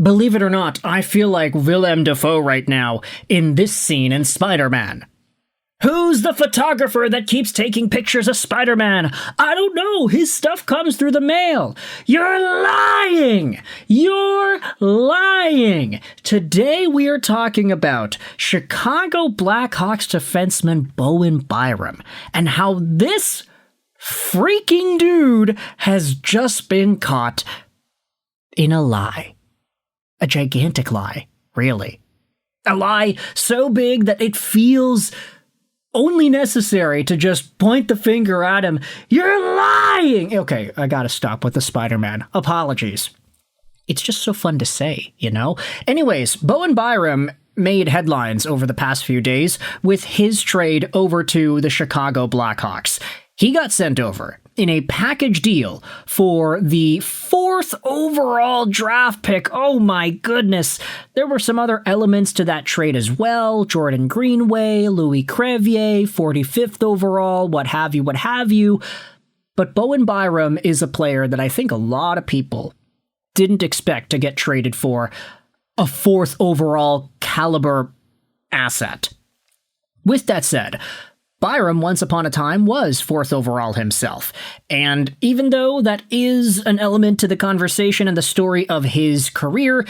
Believe it or not, I feel like Willem Dafoe right now in this scene in Spider-Man. Who's the photographer that keeps taking pictures of Spider-Man? I don't know. His stuff comes through the mail. You're lying. You're lying. Today we are talking about Chicago Blackhawks defenseman Bowen Byram and how this freaking dude has just been caught in a lie. A gigantic lie, really. A lie so big that it feels only necessary to just point the finger at him. You're lying! Okay, I gotta stop with the Spider-Man. Apologies. It's just so fun to say, you know? Anyways, Bowen Byram made headlines over the past few days with his trade over to the Chicago Blackhawks. He got sent over in a package deal for the 4th overall draft pick. Oh my goodness. There were some other elements to that trade as well. Jordan Greenway, Louis Crevier, 45th overall, what have you. But Bowen Byram is a player that I think a lot of people didn't expect to get traded for a 4th overall caliber asset. With that said, Byram, once upon a time, was 4th overall himself, and even though that is an element to the conversation and the story of his career,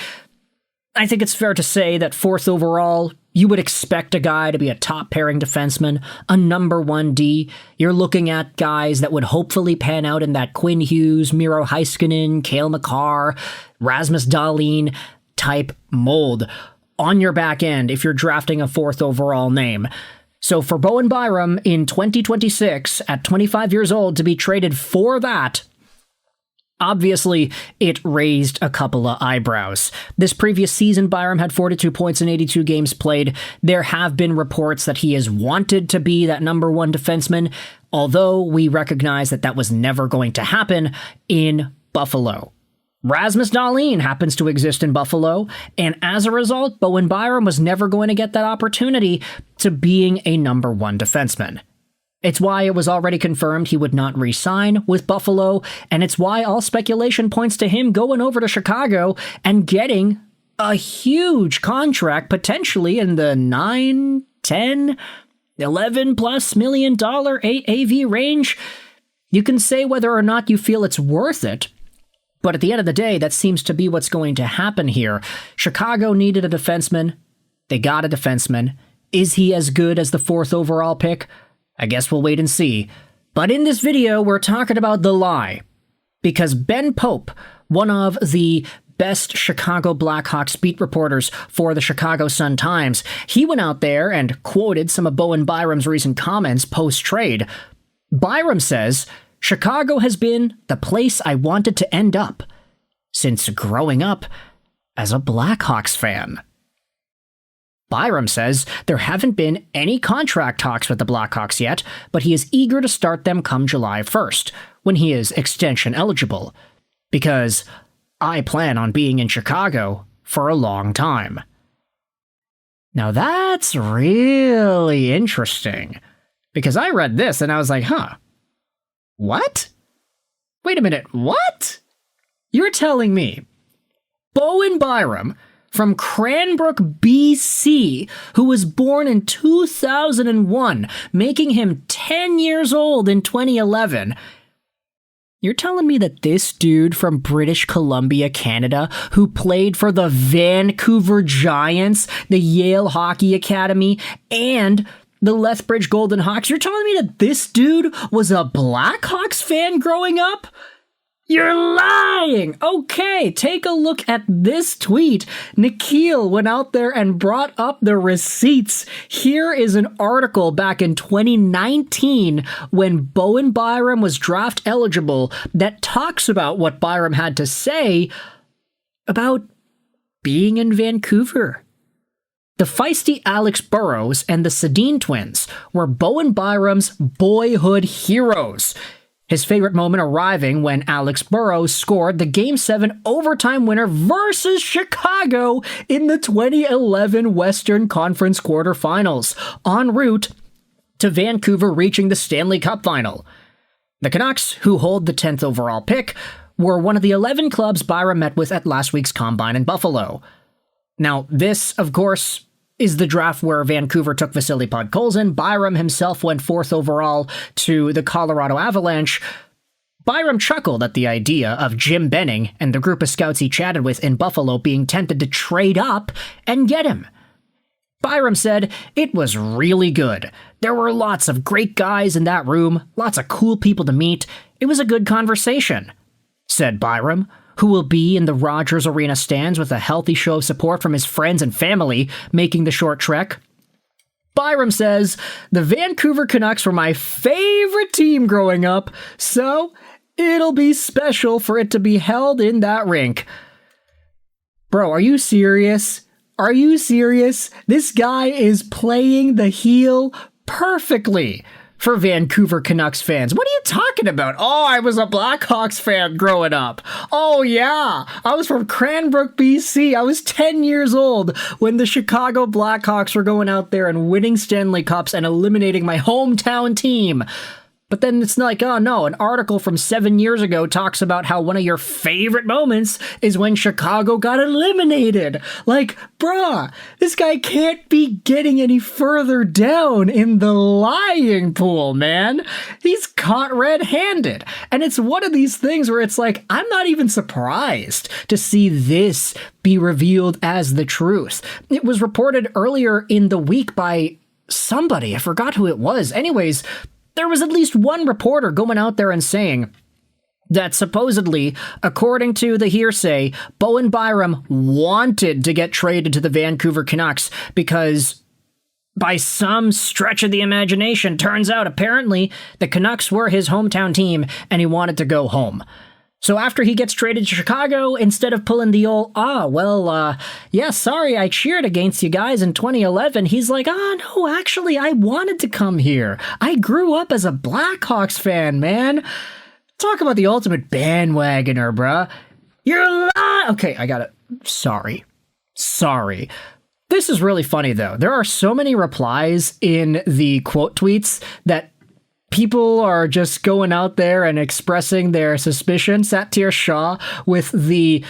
I think it's fair to say that 4th overall, you would expect a guy to be a top-pairing defenseman, a number 1D. You're looking at guys that would hopefully pan out in that Quinn Hughes, Miro Heiskanen, Cale Makar, Rasmus Dahlin type mold on your back end if you're drafting a 4th overall name. So for Bowen Byram in 2026, at 25 years old, to be traded for that, obviously it raised a couple of eyebrows. This previous season, Byram had 42 points in 82 games played. There have been reports that he is wanted to be that number 1 defenseman, although we recognize that that was never going to happen in Buffalo. Rasmus Dahlin happens to exist in Buffalo, and as a result, Bowen Byram was never going to get that opportunity to being a number 1 defenseman. It's why it was already confirmed he would not re-sign with Buffalo, and it's why all speculation points to him going over to Chicago and getting a huge contract, potentially in the 9, 10, 11 plus $1 million AAV range. You can say whether or not you feel it's worth it, but at the end of the day, that seems to be what's going to happen here. Chicago needed a defenseman. They got a defenseman. Is he as good as the 4th overall pick? I guess we'll wait and see. But in this video, we're talking about the lie. Because Ben Pope, one of the best Chicago Blackhawks beat reporters for the Chicago Sun-Times, he went out there and quoted some of Bowen Byram's recent comments post-trade. Byram says, "Chicago has been the place I wanted to end up since growing up as a Blackhawks fan." Byram says there haven't been any contract talks with the Blackhawks yet, but he is eager to start them come July 1st, when he is extension eligible, because I plan on being in Chicago for a long time. Now that's really interesting, because I read this and I was like, what? Wait a minute, what? You're telling me Bowen Byram from Cranbrook, BC, who was born in 2001, making him 10 years old in 2011, you're telling me that this dude from British Columbia, Canada, who played for the Vancouver Giants, the Yale Hockey Academy, and the Lethbridge Golden Hawks, you're telling me that this dude was a Blackhawks fan growing up? You're lying! Okay, take a look at this tweet. Nikhil went out there and brought up the receipts. Here is an article back in 2019 when Bowen Byram was draft eligible that talks about what Byram had to say about being in Vancouver. The feisty Alex Burrows and the Sedin twins were Bowen Byram's boyhood heroes. His favorite moment arriving when Alex Burrows scored the Game 7 overtime winner versus Chicago in the 2011 Western Conference quarterfinals, en route to Vancouver reaching the Stanley Cup final. The Canucks, who hold the 10th overall pick, were one of the 11 clubs Byram met with at last week's Combine in Buffalo. Now, this, of course, is the draft where Vancouver took Vasily Podkolzin. Byram himself went 4th overall to the Colorado Avalanche. Byram chuckled at the idea of Jim Benning and the group of scouts he chatted with in Buffalo being tempted to trade up and get him. Byram said, "It was really good. There were lots of great guys in that room, lots of cool people to meet. It was a good conversation," said Byram, who will be in the Rogers Arena stands with a healthy show of support from his friends and family making the short trek. Byram says, "The Vancouver Canucks were my favorite team growing up, so it'll be special for it to be held in that rink." Bro, are you serious? Are you serious? This guy is playing the heel perfectly for Vancouver Canucks fans. What are you talking about? "Oh, I was a Blackhawks fan growing up. Oh, yeah. I was from Cranbrook, BC. I was 10 years old when the Chicago Blackhawks were going out there and winning Stanley Cups and eliminating my hometown team." But then it's like, oh no, an article from 7 years ago talks about how one of your favorite moments is when Chicago got eliminated. Like, bruh, this guy can't be getting any further down in the lying pool, man. He's caught red-handed. And it's one of these things where it's like, I'm not even surprised to see this be revealed as the truth. It was reported earlier in the week by somebody. I forgot who it was. Anyways, there was at least one reporter going out there and saying that supposedly, according to the hearsay, Bowen Byram wanted to get traded to the Vancouver Canucks because, by some stretch of the imagination, turns out apparently the Canucks were his hometown team and he wanted to go home. So after he gets traded to Chicago, instead of pulling the old, yeah, sorry, I cheered against you guys in 2011, he's like, no, actually, I wanted to come here. I grew up as a Blackhawks fan, man. Talk about the ultimate bandwagoner, bruh. You're lying. Okay, I got it. Sorry. This is really funny, though. There are so many replies in the quote tweets that people are just going out there and expressing their suspicion. Satyr Shah with the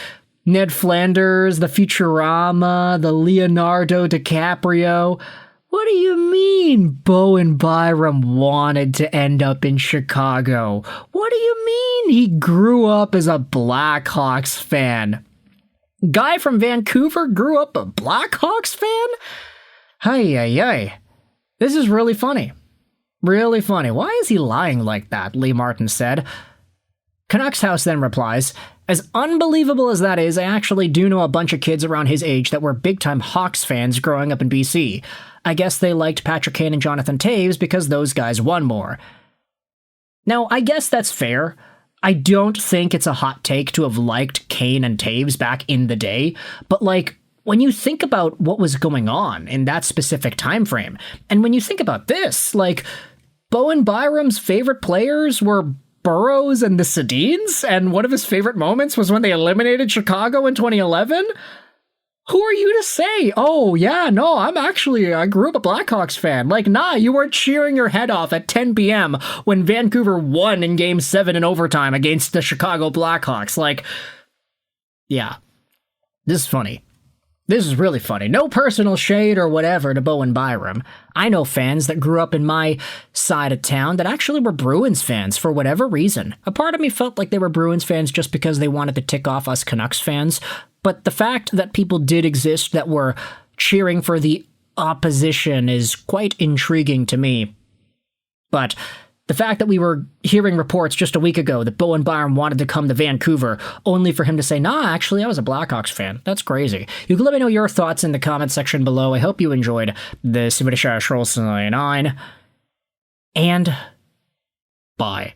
Ned Flanders, the Futurama, the Leonardo DiCaprio. What do you mean Bowen Byram wanted to end up in Chicago? What do you mean he grew up as a Blackhawks fan? Guy from Vancouver grew up a Blackhawks fan? Hey. This is really funny. Really funny. Why is he lying like that? Lee Martin said. Canucks House then replies, "As unbelievable as that is, I actually do know a bunch of kids around his age that were big-time Hawks fans growing up in BC. I guess they liked Patrick Kane and Jonathan Toews because those guys won more." Now, I guess that's fair. I don't think it's a hot take to have liked Kane and Toews back in the day, but when you think about what was going on in that specific time frame, and when you think about this, Bowen Byram's favorite players were Burrows and the Sedins, and one of his favorite moments was when they eliminated Chicago in 2011? Who are you to say, "Oh, yeah, no, I grew up a Blackhawks fan"? Nah, you weren't cheering your head off at 10 p.m. when Vancouver won in Game 7 in overtime against the Chicago Blackhawks. Yeah, this is funny. This is really funny. No personal shade or whatever to Bowen Byram. I know fans that grew up in my side of town that actually were Bruins fans for whatever reason. A part of me felt like they were Bruins fans just because they wanted to tick off us Canucks fans. But the fact that people did exist that were cheering for the opposition is quite intriguing to me. But the fact that we were hearing reports just a week ago that Bowen Byram wanted to come to Vancouver, only for him to say, "Nah, actually, I was a Blackhawks fan." That's crazy. You can let me know your thoughts in the comment section below. I hope you enjoyed this video. And bye.